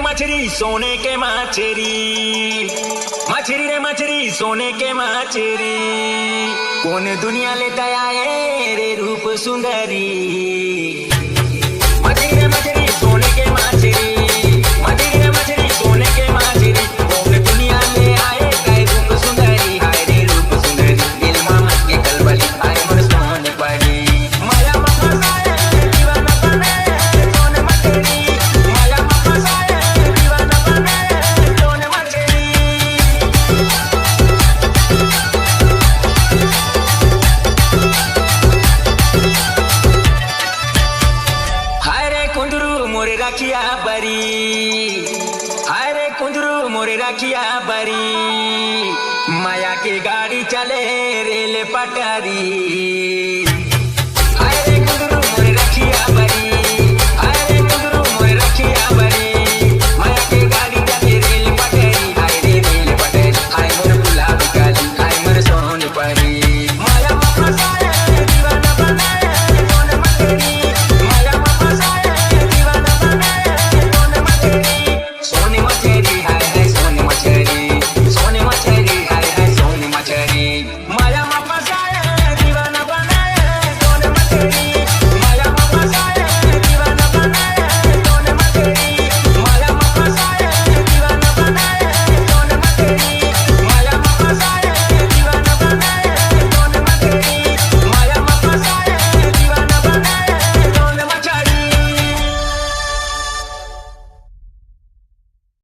मछली सोने के मछली, मछली रे मछली सोने के मछली, कौन दुनिया लेता आए रे रूप सुंदरी। मछली रे मछली सोने के मछली, मछली रे मछली सोने के मछली, कौन दुनिया ले आए काय रूप सुंदरी। हाय रे रूप सुंदरी दिल मामा के कलबली, हाय मन सोने पड़ी माया मफसाए दीवाना बने सोने मछली, माया मफसाए दीवाना बने सोने मछली। हाय रे कुंदरू मोरे राखिया बरी, हाय रे कुंदरू मोरे राखिया बरी, माया के गाड़ी चले रेल पटरी।